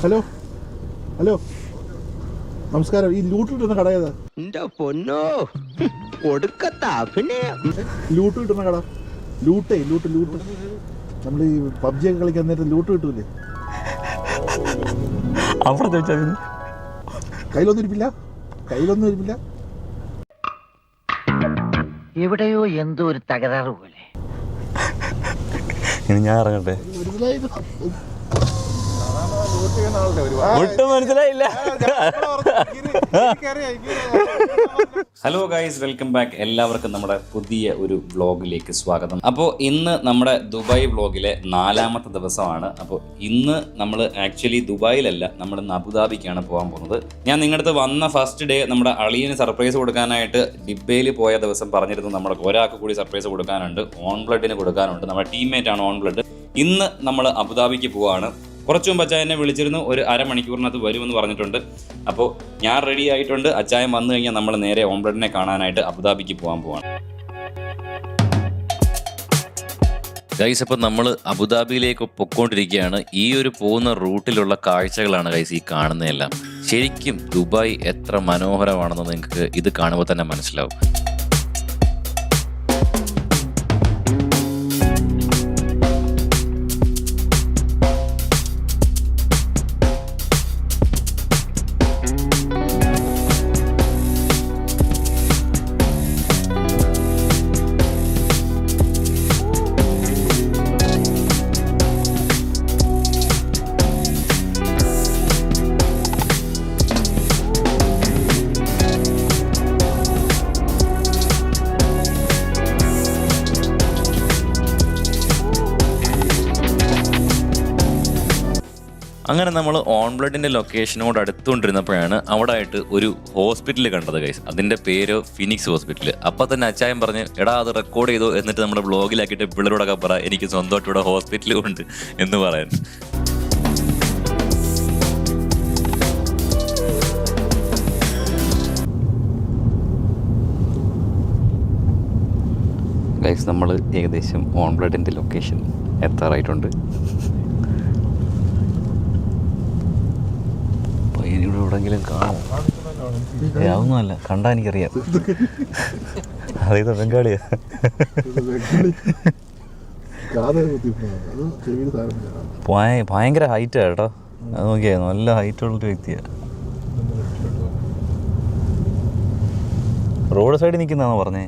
Hello hello നമസ്കാരം. ഈ loot കിട്ടുന്ന കട ഏതാ? പൊന്നോ കൊടുക്കത്താ പിന്നെ ലൂട്ട് കിട്ടുന്ന കട. ലൂട്ട് നമ്മൾ ഈ പബ്ജി ഒക്കെ കളിക്കാൻ നേരത്തെ ലൂട്ട് കിട്ടൂലേ? അവിടെ ചോദിച്ചാൽ കയ്യിലൊന്നും ഇരിപ്പില്ല. എവിടെയോ എന്തോ ഒരു തകരാറ് പോലെ. ഇനി ഞാൻ ഇറങ്ങട്ടെ. ഒട്ടും മനസ്സിലായില്ല. Hello guys, welcome back. എല്ലാവർക്കും നമ്മുടെ പുതിയ ഒരു വ്ളോഗിലേക്ക് സ്വാഗതം. അപ്പോൾ ഇന്ന് നമ്മുടെ ദുബായ് വ്ളോഗിലെ 4ാമത്തെ ദിവസമാണ്. അപ്പോൾ ഇന്ന് നമ്മൾ ആക്ച്വലി ദുബായിലല്ല, നമ്മൾ അബുദാബിക്കാണ് പോകാൻ പോകുന്നത്. ഞാൻ നിങ്ങളുടെ അടുത്ത് വന്ന ഫസ്റ്റ് ഡേ നമ്മുടെ അളിയന് സർപ്രൈസ് കൊടുക്കാനായിട്ട് ഡിബയിൽ പോയ ദിവസം പറഞ്ഞിരുന്നു നമ്മുടെ ഒരാൾക്ക് കൂടി സർപ്രൈസ് കൊടുക്കാനുണ്ട്, ഓൺ ബ്ലഡിന് കൊടുക്കാനുണ്ട്. നമ്മുടെ ടീംമേറ്റ് ആണ് ഓൺ ബ്ലഡ്. ഇന്ന് നമ്മൾ അബുദാബിക്ക് പോവാണ്. കുറച്ചു മുമ്പ് അച്ചായനെ വിളിച്ചിരുന്നു, ഒരു അരമണിക്കൂറിനകത്ത് വരുമെന്ന് പറഞ്ഞിട്ടുണ്ട്. അപ്പോൾ ഞാൻ റെഡി ആയിട്ടുണ്ട്. അച്ചായൻ വന്നു കഴിഞ്ഞാൽ നമ്മൾ നേരെ ഓൺ ബ്ലഡിനെ കാണാനായിട്ട് അബുദാബിക്ക് പോകാൻ പോവാണ്. ഗൈസ്, അപ്പോൾ നമ്മൾ അബുദാബിയിലേക്ക് പൊയ്ക്കൊണ്ടിരിക്കുകയാണ്. ഈ ഒരു പോകുന്ന റൂട്ടിലുള്ള കാഴ്ചകളാണ് ഗൈസ് ഈ കാണുന്നതെല്ലാം. ശരിക്കും ദുബായ് എത്ര മനോഹരമാണെന്ന് നിങ്ങൾക്ക് ഇത് കാണുമ്പോൾ തന്നെ മനസ്സിലാവും. അങ്ങനെ നമ്മൾ ഓൺ ബ്ലഡിൻ്റെ ലൊക്കേഷനോട് അടുത്തുകൊണ്ടിരുന്നപ്പോഴാണ് അവിടെ ആയിട്ട് ഒരു ഹോസ്പിറ്റൽ കണ്ടത് ഗൈസ്. അതിൻ്റെ പേര് ഫിനിക്സ് ഹോസ്പിറ്റൽ. അപ്പം തന്നെ അച്ചായൻ പറഞ്ഞ്, എടാ അത് റെക്കോർഡ് ചെയ്തോ, എന്നിട്ട് നമ്മുടെ ബ്ലോഗിലാക്കിയിട്ട് പിള്ളേരോടൊക്കെ പറ എനിക്ക് സ്വന്തമായിട്ട് ഇവിടെ ഹോസ്പിറ്റലും ഉണ്ട് എന്ന് പറയാൻ. ഗൈസ്, നമ്മൾ ഏകദേശം ഓൺ ബ്ലഡിൻ്റെ ലൊക്കേഷൻ എത്താറായിട്ടുണ്ട്. ഇവിടെ എവിടെങ്കിലും കാണുമോ? അതൊന്നുമല്ല, കണ്ടാ എനിക്കറിയാം. അതേതോ ബംഗാളിയാ. ഭയങ്കര ഹൈറ്റാ കേട്ടോ. അത് നോക്കിയാ നല്ല ഹൈറ്റുള്ളൊരു വ്യക്തിയാ. റോഡ് സൈഡിൽ നിൽക്കുന്നതാണോ പറഞ്ഞേ?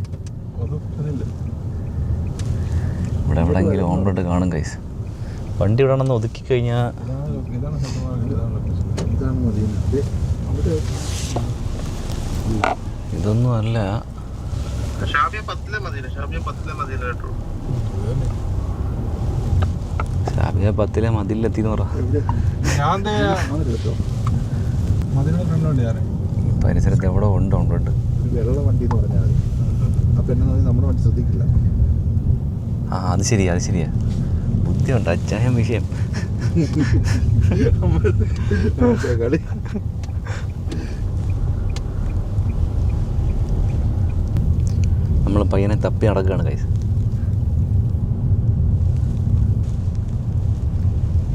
ഇവിടെ എവിടെയെങ്കിലും ഓൺ ബ്ലഡ് കാണും ഗൈസ്. വണ്ടി ഇവിടെ ആണെന്ന് ഒതുക്കി കഴിഞ്ഞാൽ ഇതൊന്നും അല്ല. ഷാബിയ 10 മതിലെത്തിന്ന് പറ. പരിസരത്ത് എവിടെ ഉണ്ട് വെള്ള വണ്ടി എന്ന് പറഞ്ഞാൽ നമ്മുടെ വണ്ടി ശ്രദ്ധിക്കില്ല. ആ അത് ശരിയാ ബുദ്ധിയുണ്ട് അച്ചായം വിഷയം. നമ്മൾ പയ്യനെ തപ്പി നടക്കുകയാണ് കൈസ്.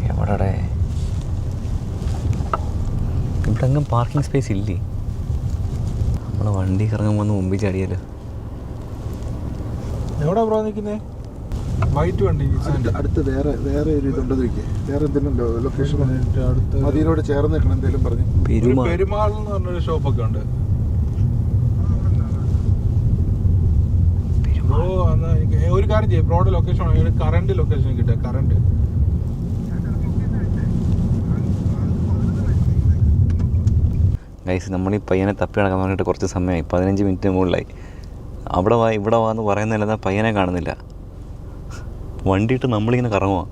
എവിടെ ഇവിടെ എങ്ങും പാർക്കിംഗ് സ്പേസ് ഇല്ലേ? നമ്മളെ വണ്ടി ഇറങ്ങുമ്പോൾ മുമ്പിൽ ചാടിയാലോ? എവിടാ ബ്രോ നിൽക്കുന്നേ? വൈറ്റ് വണ്ടി അടുത്ത് വേറെ ഒരു ഇതുണ്ടോ നോക്കിയേ. വേറെ എന്തെങ്കിലും ലൊക്കേഷൻ മതിയിലോട് ചേർന്ന് നിൽക്കണം എന്തെങ്കിലും പറഞ്ഞു. പെരുമാൾ എന്ന് പറഞ്ഞൊരു ഷോപ്പൊക്കെ ഉണ്ട്. ഒരു കാര്യം ചെയ്യും, ബ്രോഡ് ലൊക്കേഷൻ കറണ്ട് ലൊക്കേഷൻ കിട്ടുക. കറണ്ട് ഗൈസ്, നമ്മൾ ഈ പയ്യനെ തപ്പി നടക്കാൻ പറഞ്ഞിട്ട് കുറച്ച് സമയമായി, 15 മിനിറ്റ് മുകളിലായി. അവിടെ വാ ഇവിടെ വാ എന്ന് പറയുന്നില്ല, പയ്യനെ കാണുന്നില്ല. വണ്ടിയിട്ട് നമ്മളിങ്ങനെ കറങ്ങുക.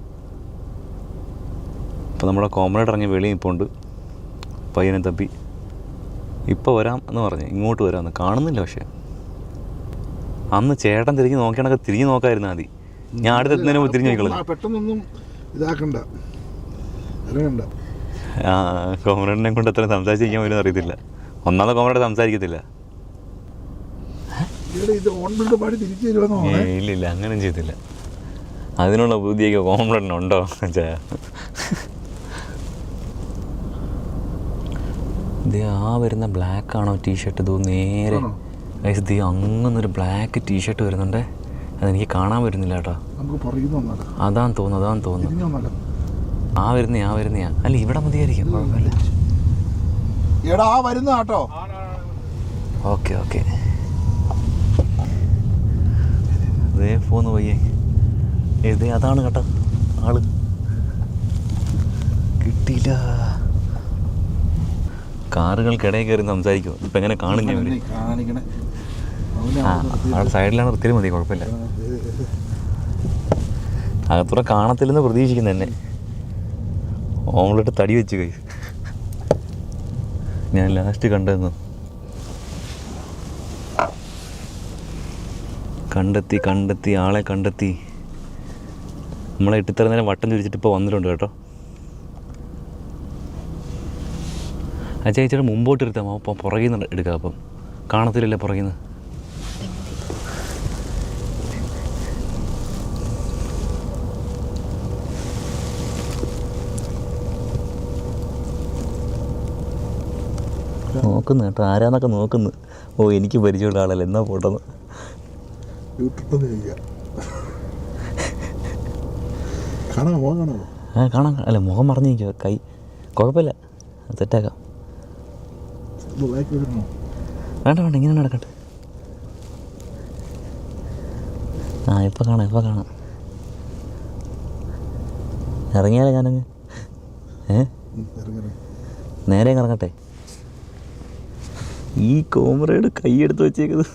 അപ്പോൾ നമ്മുടെ കോമറേഡ് ഇറങ്ങി വെളിയിൽ ഇപ്പോൾ ഉണ്ട്. പയ്യനെ തപ്പി ഇപ്പോൾ വരാം എന്ന് പറഞ്ഞ് ഇങ്ങോട്ട് വരാമെന്ന് കാണുന്നില്ല. പക്ഷേ അന്ന് ചേട്ടൻ തിരിഞ്ഞ് നോക്കിയാണൊക്കെ തിരിഞ്ഞ് നോക്കാതിരുന്നാൽ മതി. ഞാൻ അടുത്തെത്തുന്നതിന് മുമ്പ് തിരിഞ്ഞ് നോക്കണം. പെട്ടെന്നൊന്നും ഇതാക്കണ്ട. കോമറേഡിനെ കൊണ്ട് എത്ര സംസാരിച്ചിരിക്കാൻ പോലും അറിയത്തില്ല. ഒന്നാമത്തെ കോമറേഡ് സംസാരിക്കത്തില്ല. ഇല്ല അങ്ങനെ ചെയ്തില്ല. അതിനുള്ള ബുദ്ധിയൊക്കെ കോമറേഡിനുണ്ടോ? ഇത് ആ വരുന്ന ബ്ലാക്ക് ആണോ ടീഷർട്ട്? ഇത് നേരെ ഇത് അങ്ങനൊരു ബ്ലാക്ക് ടീഷർട്ട് വരുന്നുണ്ടേ. അതെനിക്ക് കാണാൻ വരുന്നില്ല കേട്ടോ. അതാന്ന് തോന്നുന്നു. ആ വരുന്നയാ. അല്ല ഇവിടെ മതിയായിരിക്കും, കുഴപ്പമില്ല. ഓക്കെ അതേ പോന്ന് പയ്യേ. ഇത് അതാണ് കേട്ടോ ആള്. കിട്ടിയില്ല. കാറുകൾക്കിടയിൽ കയറി സംസാരിക്കും. ഇപ്പം എങ്ങനെ കാണും ഞാൻ? അവിടെ സൈഡിലാണ് നിർത്തിയാൽ മതി, കുഴപ്പമില്ല. അകത്തൂടെ കാണത്തില്ലെന്ന് പ്രതീക്ഷിക്കുന്നു എന്നെ. ഓംലെറ്റ് തടി വെച്ച് കൈ ഞാൻ ലാസ്റ്റ് കണ്ടെന്നു. കണ്ടെത്തി ആളെ കണ്ടെത്തി. നമ്മളെ ഇട്ടിത്തര നേരം വട്ടം തിരിച്ചിട്ട് ഇപ്പോൾ വന്നിട്ടുണ്ട് കേട്ടോ. ചേച്ചിയുടെ മുമ്പോട്ട് എടുത്താൽ അപ്പം പുറകിൽ നിന്ന് എടുക്കാം. അപ്പം കാണത്തില്ലല്ലേ പുറകിൽ നിന്ന്. നോക്കുന്നു കേട്ടോ, ആരാന്നൊക്കെ നോക്കുന്നു. ഓ എനിക്ക് പരിചയമുള്ള ആളല്ല, എന്നാ പോട്ടെന്ന്. കാണാം. അല്ല മുഖം മറിഞ്ഞിരിക്കുക, കൈ കുഴപ്പമില്ല, സെറ്റാക്കാം. വേണ്ട ഇങ്ങനെ നടക്കട്ടെ. ഇപ്പം കാണാം. ഇറങ്ങിയാലേ ഞാനങ്ങ് നേരെ ഇറങ്ങട്ടെ. ഈ കോമറയുടെ കൈയെടുത്ത് വെച്ചേക്കുന്നത്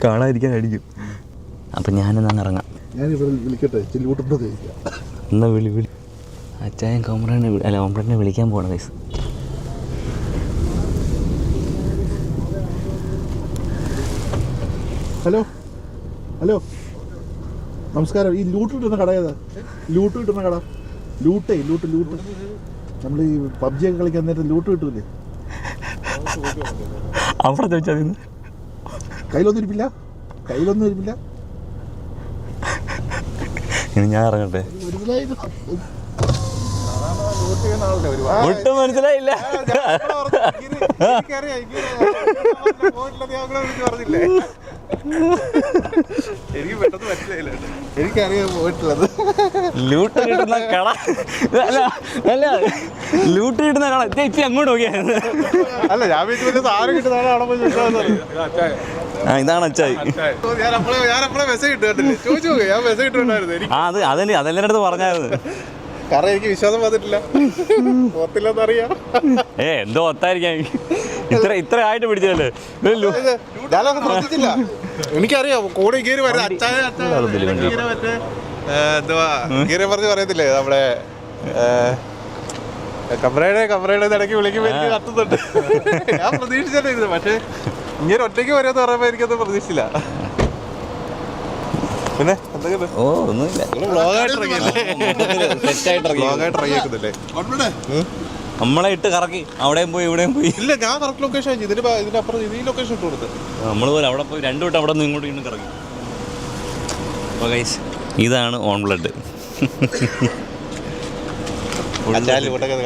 കാണാതിരിക്കാൻ അടിക്കും. അപ്പം ഞാനെന്നങ്ങ് ഇറങ്ങാം. എന്നാ വിളി അച്ചായൻ ഓംപ്ലേറ്റിനെ വിളിക്കാൻ പോകണം ഗൈസ്. ഹലോ നമസ്കാരം. ഈ ലൂട്ട് കിട്ടുന്ന കട ഏതാ? ലൂട്ട് നമ്മൾ ഈ പബ്ജി ഒക്കെ കളിക്കാൻ നേരത്തെ ലൂട്ട് കിട്ടൂലേ? അവിടെ ചോദിച്ചാൽ കയ്യിലൊന്നും ഇരിപ്പില്ല. ഞാൻ ഇറങ്ങട്ടെ. ഒട്ടും മനസ്സിലായില്ല. എനിക്ക് പെട്ടെന്ന് മനസ്സിലായില്ല. എനിക്കറിയാൻ പോയിട്ടുള്ളത് ലൂട്ട് കിട്ടുന്ന കട. അല്ല ലൂട്ട് കിട്ടുന്ന കട ഇപ്പൊ അങ്ങോട്ട് നോക്കിയായിരുന്നു. അല്ല ഞാൻ വീട്ടിൽ സാധനം കിട്ടുന്ന അവിടെ പോയി ഇതാണ് അച്ചായി. ഞാൻ മെസ്സേജ് ഇട്ടിട്ടില്ലേ? ചോദിച്ചു ഞാൻ മെസ്സേജ് ഇട്ടിട്ടുണ്ടായിരുന്നു. അതെല്ലാം അടുത്ത് പറഞ്ഞായിരുന്നു. കാരണം എനിക്ക് വിശ്വാസം വന്നിട്ടില്ല, ഓർത്തില്ലെന്നറിയാം. എന്തോ ഒത്തായിരിക്കാം. ഇത്ര ആയിട്ട് പിടിച്ചല്ലേ? ഞാനൊക്കെ ശ്രദ്ധിച്ചില്ല. എനിക്കറിയാം കൂടെ കയറി വരുന്നത് അച്ചായ മറ്റേ എന്തുവാ കയറി പറഞ്ഞ് പറയത്തില്ലേ നമ്മുടെ കമറയുടെ ഇടയ്ക്ക് വിളിക്കുമ്പോൾ എനിക്ക് കത്തുന്നുണ്ട്. ഞാൻ പ്രതീക്ഷിച്ചിട്ടായിരുന്നു, പക്ഷെ ഇങ്ങനെ ഒറ്റയ്ക്ക് വരുമെന്ന് പറയുമ്പോൾ എനിക്കത് പ്രതീക്ഷിച്ചില്ല. പിന്നെ ഓ ഒന്നുമില്ല. നമ്മളെ ഇട്ട് കറക്കി അവിടെയും പോയി ഇവിടെയും പോയി. ഇല്ല ഞാൻ കറക്റ്റ് ലൊക്കേഷൻ ഇതിനപ്പുറം ഈ ലൊക്കേഷൻ ഇട്ട് കൊടുത്ത് നമ്മൾ പോലെ അവിടെ പോയി രണ്ടു വട്ടം അവിടെ നിന്ന് ഇങ്ങോട്ട് ഇങ്ങോട്ട് കറങ്ങി. അപ്പോൾ ഗൈസ് ഇതാണ് ഓൺ ബ്ലഡ്.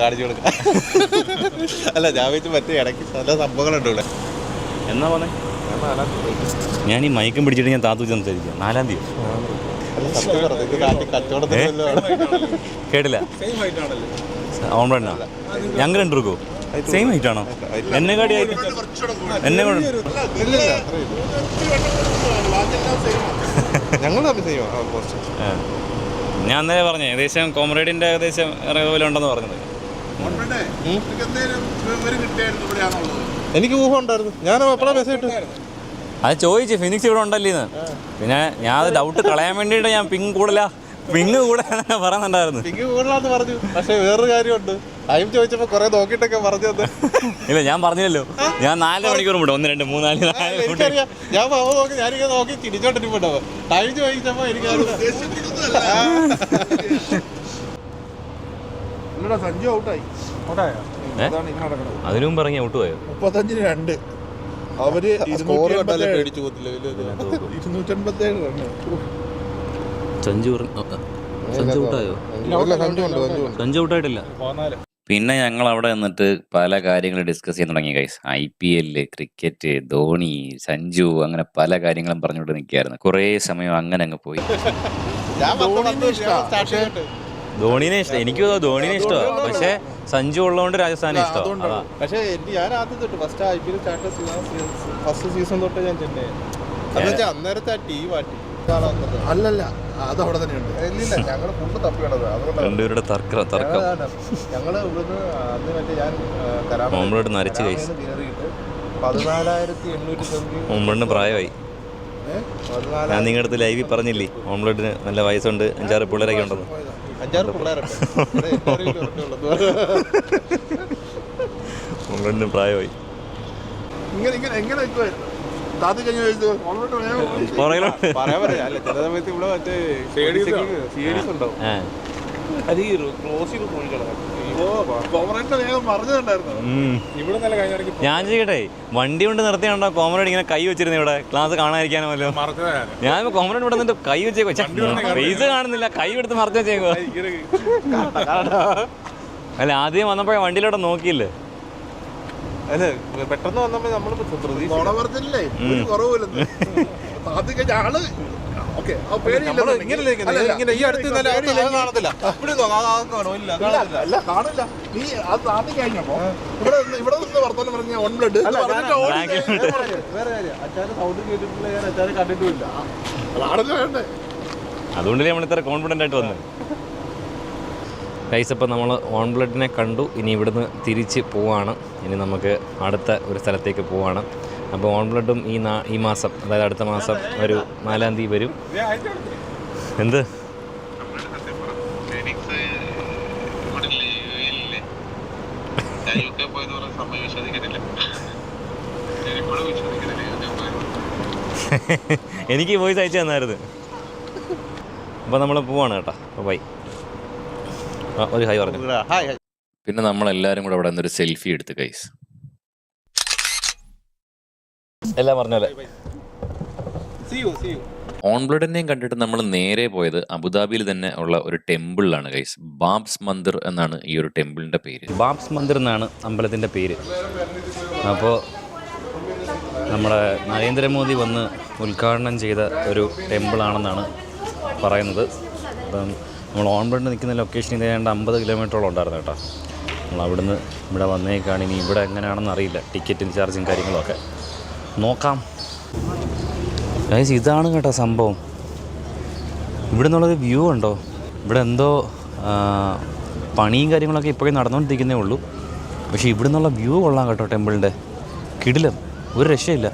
കാണിച്ചു കൊടുക്കാം. അല്ല ഞാൻ വെച്ച് മറ്റേ ഇടയ്ക്ക് നല്ല സംഭവങ്ങളുണ്ട് ഇവിടെ. എന്നാ പറഞ്ഞേ? ഞാൻ ഈ മയക്കം പിടിച്ചിട്ട് ഞാൻ താത്തു സംസാരിക്കാം. 4-ാം തീയതി കേട്ടില്ല. ഓൺ ബ്ലഡാ ഞങ്ങൾ രണ്ടുപേർക്കോ സെയിം ഹൈറ്റ് ആണോ? എന്നെ കാടി എന്നെ ഞാൻ അന്നേരം പറഞ്ഞു ഏകദേശം കോമ്രേഡിന്റെ ഏകദേശം പോലെ ഉണ്ടെന്ന് പറഞ്ഞത്. എനിക്ക് ഊഹം ഉണ്ടായിരുന്നു. ഞാൻ എപ്പോഴാണ് മെസ്സേജ് ഇട്ടു? അത് ചോദിച്ചു ഫിനിക്സ് ഇവിടെ ഉണ്ടല്ലേന്ന്. പിന്നെ ഞാൻ അത് ഡൗട്ട് കളയാൻ വേണ്ടിയിട്ട് ഞാൻ പിങ് കൂടെ പറയുന്നുണ്ടായിരുന്നു. പിങ്ക് കൂടുതലാന്ന് പറഞ്ഞു. പക്ഷെ വേറൊരു കാര്യമുണ്ട്, ടൈം ചോദിച്ചപ്പോ കൊറേ നോക്കിട്ടൊക്കെ പറഞ്ഞു. ഇല്ല ഞാൻ പറഞ്ഞില്ലല്ലോ, ഞാൻ 4 മണിക്കൂർ മുമ്പ് 1, 2, 3, 4 എനിക്കറിയാം. ഞാൻ നോക്കി ഞാനിങ്ങനെ നോക്കി ചിരിച്ചോണ്ടിരിപ്പോ ടൈം ചോദിച്ചപ്പോ എനിക്ക് സഞ്ജു ഔട്ടായി. അതിനു മുമ്പ് ഇറങ്ങി ഔട്ട് പോയോ? 35-2. അവര് 287 റൺ. സഞ്ജു ഔട്ടായോ? സഞ്ജു ഔട്ടായിട്ടില്ല. പിന്നെ ഞങ്ങൾ അവിടെ നിന്നിട്ട് പല കാര്യങ്ങൾ ഡിസ്കസ് ചെയ്യാൻ തുടങ്ങി guys. IPL, cricket, Dhoni, Sanju, അങ്ങനെ പല കാര്യങ്ങളും പറഞ്ഞുകൊണ്ട് നിൽക്കുകയായിരുന്നു. കുറേ സമയം അങ്ങനെ അങ്ങ് പോയി. ധോണിനെ ഇഷ്ടം, എനിക്കും ധോണിനെ ഇഷ്ടമാണ്. പക്ഷേ സഞ്ജു ഉള്ളതുകൊണ്ട് രാജസ്ഥാനെ ഇഷ്ടമാണ്. പക്ഷേ ഞാൻ ആദ്യം തൊട്ട് ഫസ്റ്റ് IPL ഫസ്റ്റ് സീസൺ തൊട്ട് ഞാൻ ചെന്നൈ അന്നേരത്തെ ആ ടീം ആട്ടി അല്ലല്ല, അത് അവിടെ തന്നെയുണ്ട്. ഇല്ലില്ല, ഞങ്ങൾ ഫുള്ള് തപ്പിയാണത്. അതുകൊണ്ടാണ് രണ്ടുപേരുടെ തർക്കം ഞങ്ങള് ഇവിടുന്ന് അന്ന് മറ്റേ ഞാൻ ഓംബ്ലേഡ് നരച്ച് കഴിച്ചു. കയറിയിട്ട് 14,800 ഓംബ്ലേഡിന് പ്രായമായി. ഞാൻ നിങ്ങളുടെ അടുത്ത് ലൈവിൽ പറഞ്ഞില്ലേ ഓംബ്ലേഡിന് നല്ല വയസ്സുണ്ട്, 5-6 പിള്ളേരൊക്കെ ഉണ്ടെന്ന്. 5-6 പിള്ളേരുണ്ട്. ഓംബ്ലേഡിന് പ്രായമായി. എങ്ങനെ താത്തി കഴിഞ്ഞ പറയാൻ പറയാ ചില സമയത്ത് ഇവിടെ മറ്റേ സീരീസ് ഉണ്ടാവും. അത് ഈ ക്ലോസ് ചെയ്ത് പോയി ഇവിടെ നല്ല കഴിഞ്ഞ ഞാൻ ചെയ്യട്ടെ, വണ്ടി കൊണ്ട് നിർത്തിയാണ്ടോ കോമറേഡ് ഇങ്ങനെ കൈ വെച്ചിരുന്നു ഇവിടെ ക്ലാസ് കാണാതിരിക്കാനോ വല്ലോ. ഞാൻ കോമറേഡ് ഇവിടെ നിന്നിട്ട് കൈ വെച്ചേക്കോ, ഫേസ് കാണുന്നില്ല, കൈ എടുത്ത് മറച്ചു വെച്ചേക്കോ. അല്ല ആദ്യം വന്നപ്പോഴേ വണ്ടിയിലോട്ട് നോക്കിയില്ലേ. അല്ലെ പെട്ടെന്ന് വന്നപ്പോ നമ്മളിപ്പോ ഈ അടുത്ത് കാണത്തില്ല. നീ അത് താത്തി കഴിഞ്ഞപ്പോ ഇവിടെ നിന്ന് വർത്തമാനം പറഞ്ഞ ഓൺ ബ്ലഡ് വേറെ കാര്യം അച്ഛാന്റെ സൗണ്ട് കേട്ടിട്ടില്ല, ഞാൻ അച്ഛനെ കണ്ടിട്ടുമില്ല. അതാണല്ലോ വേണ്ടേ. അതുകൊണ്ടല്ലേ നമ്മൾ ഇത്ര കോൺഫിഡൻ്റ് ആയിട്ട് വന്നത്. ഗൈസ്, അപ്പോൾ നമ്മൾ ഓൺ ബ്ലഡിനെ കണ്ടു. ഇനി ഇവിടുന്ന് തിരിച്ച് പോവാണ്. ഇനി നമുക്ക് അടുത്ത ഒരു സ്ഥലത്തേക്ക് പോവാണ്. അപ്പോൾ ഓൺ ബ്ലഡും ഈ മാസം, അതായത് അടുത്ത മാസം ഒരു 4-ാം തീയതി വരും. എന്ത് എനിക്ക് വോയിസ് അയച്ചു തന്നായിരുന്നു. അപ്പോൾ നമ്മൾ പോവാണ് കേട്ടോ. അപ്പോൾ ബൈ. ഒരു ഹായ് പറഞ്ഞു. പിന്നെ നമ്മളെല്ലാവരും കൂടെ അവിടെ നിന്നൊരു സെൽഫി എടുത്ത് ഗൈസ്. എല്ലാം പറഞ്ഞല്ലേ. ഓൺ ബ്ലഡിനെയും കണ്ടിട്ട് നമ്മൾ നേരെ പോയത് അബുദാബിയിൽ തന്നെ ഉള്ള ഒരു ടെമ്പിളിലാണ് ഗൈസ്. ബാബ്സ് മന്ദിർ എന്നാണ് ഈ ഒരു ടെമ്പിളിൻ്റെ പേര്. ബാബ്സ് മന്ദിർ എന്നാണ് അമ്പലത്തിൻ്റെ പേര്. അപ്പോൾ നമ്മുടെ നരേന്ദ്രമോദി വന്ന് ഉദ്ഘാടനം ചെയ്ത ഒരു ടെമ്പിളാണെന്നാണ് പറയുന്നത്. അപ്പം നമ്മൾ ഓൺ ബ്ലഡ് നിൽക്കുന്ന ലൊക്കേഷൻ ഏതാണ്ട് 50 കിലോമീറ്ററോളം ഉണ്ടായിരുന്നു കേട്ടോ. നമ്മൾ അവിടുന്ന് ഇവിടെ വന്നേക്കാണ്. ഇനി ഇവിടെ എങ്ങനെയാണെന്ന് അറിയില്ല, ടിക്കറ്റും ചാർജും കാര്യങ്ങളൊക്കെ നോക്കാം. ഗൈസ്, ഇതാണ് കേട്ടോ സംഭവം. ഇവിടെ നിന്നുള്ളൊരു വ്യൂ ഉണ്ടോ? ഇവിടെ എന്തോ പണിയും കാര്യങ്ങളൊക്കെ ഇപ്പോഴേ നടന്നുകൊണ്ടിരിക്കുന്നേ ഉള്ളൂ. പക്ഷേ ഇവിടെ നിന്നുള്ള വ്യൂ കൊള്ളാം കേട്ടോ. ടെമ്പിളിൻ്റെ കിടിലം, ഒരു രക്ഷയില്ല.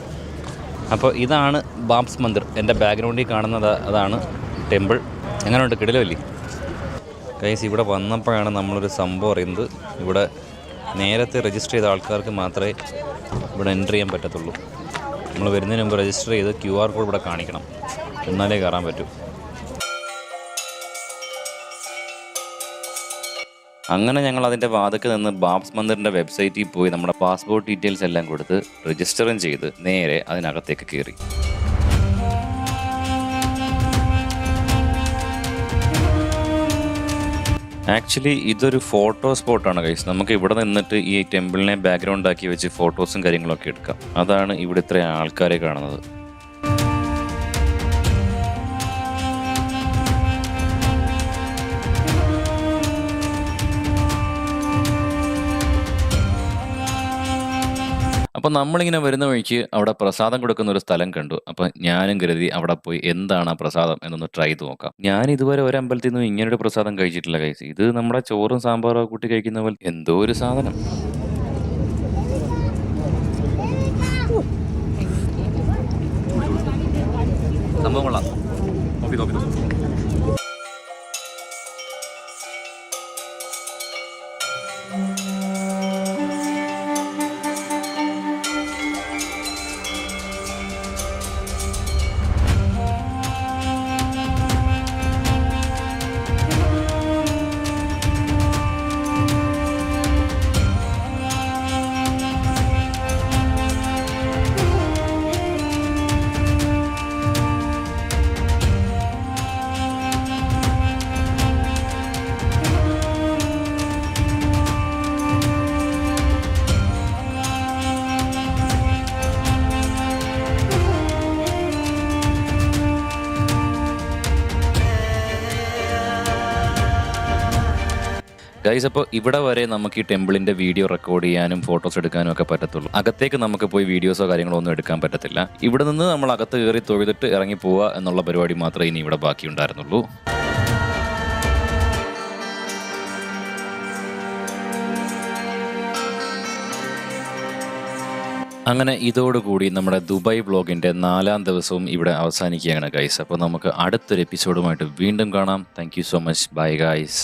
അപ്പോൾ ഇതാണ് ബാബ്സ് മന്ദിർ. എൻ്റെ ബാക്ക്ഗ്രൗണ്ടിൽ കാണുന്നത് അതാണ് ടെമ്പിൾ. എങ്ങനെയുണ്ട്? കിടിലമല്ലേ ഗൈസ്? ഇവിടെ വന്നപ്പോഴാണ് നമ്മളൊരു സംഭവം അറിയുന്നത്. ഇവിടെ നേരത്തെ രജിസ്റ്റർ ചെയ്ത ആൾക്കാർക്ക് മാത്രമേ ഇവിടെ എൻ്റർ ചെയ്യാൻ പറ്റത്തുള്ളൂ. നമ്മൾ വരുന്നതിന് മുമ്പ് രജിസ്റ്റർ ചെയ്ത് QR കോഡ് ഇവിടെ കാണിക്കണം, എന്നാലേ കയറാൻ പറ്റൂ. അങ്ങനെ ഞങ്ങൾ അതിൻ്റെ വാതിൽക്ക് നിന്ന് ബാബ്സ് മന്ദിറിൻ്റെ വെബ്സൈറ്റിൽ പോയി നമ്മുടെ പാസ്പോർട്ട് ഡീറ്റെയിൽസ് എല്ലാം കൊടുത്ത് രജിസ്റ്ററും ചെയ്ത് നേരെ അതിനകത്തേക്ക് കയറി. ആക്ച്വലി ഇതൊരു ഫോട്ടോ സ്പോട്ടാണ് ഗൈസ്. നമുക്ക് ഇവിടെ നിന്നിട്ട് ഈ ടെമ്പിളിനെ ബാക്ക്ഗ്രൗണ്ട് ആക്കി വെച്ച് ഫോട്ടോസും കാര്യങ്ങളൊക്കെ എടുക്കാം. അതാണ് ഇവിടെ ഇത്ര ആൾക്കാരെ കാണുന്നത്. അപ്പോൾ നമ്മളിങ്ങനെ വരുന്ന വഴിക്ക് അവിടെ പ്രസാദം കൊടുക്കുന്ന ഒരു സ്ഥലം കണ്ടു. അപ്പോൾ ഞാനും കരുതി അവിടെ പോയി എന്താണ് ആ പ്രസാദം എന്നൊന്ന് ട്രൈ ചെയ്ത് നോക്കാം. ഞാൻ ഇതുവരെ ഒരു അമ്പലത്തിൽ നിന്നും ഇങ്ങനൊരു പ്രസാദം കഴിച്ചിട്ടില്ല ഗൈസ്. ഇത് നമ്മുടെ ചോറും സാമ്പാറും കൂട്ടി കഴിക്കുന്ന പോലെ എന്തോ ഒരു സാധനം. സംഭവം കൊള്ളാം. നോക്കി. ഗൈസ്, അപ്പോൾ ഇവിടെ വരെ നമുക്ക് ഈ ടെമ്പിളിൻ്റെ വീഡിയോ റെക്കോർഡ് ചെയ്യാനും ഫോട്ടോസ് എടുക്കാനും ഒക്കെ പറ്റത്തുള്ളൂ. അകത്തേക്ക് നമുക്ക് പോയി വീഡിയോസോ കാര്യങ്ങളോ ഒന്നും എടുക്കാൻ പറ്റത്തില്ല. ഇവിടെ നിന്ന് നമ്മൾ അകത്ത് കയറി തൊഴുതിട്ട് ഇറങ്ങി പോവുക എന്നുള്ള പരിപാടി മാത്രമേ ഇനി ഇവിടെ ബാക്കിയുണ്ടായിരുന്നുള്ളൂ. അങ്ങനെ ഇതോടുകൂടി നമ്മുടെ ദുബായ് വ്ളോഗിൻ്റെ 4ാം ദിവസവും ഇവിടെ അവസാനിക്കുകയാണ് ഗൈസ്. അപ്പോൾ നമുക്ക് അടുത്തൊരു എപ്പിസോഡുമായിട്ട് വീണ്ടും കാണാം. Thank you so much. Bye guys.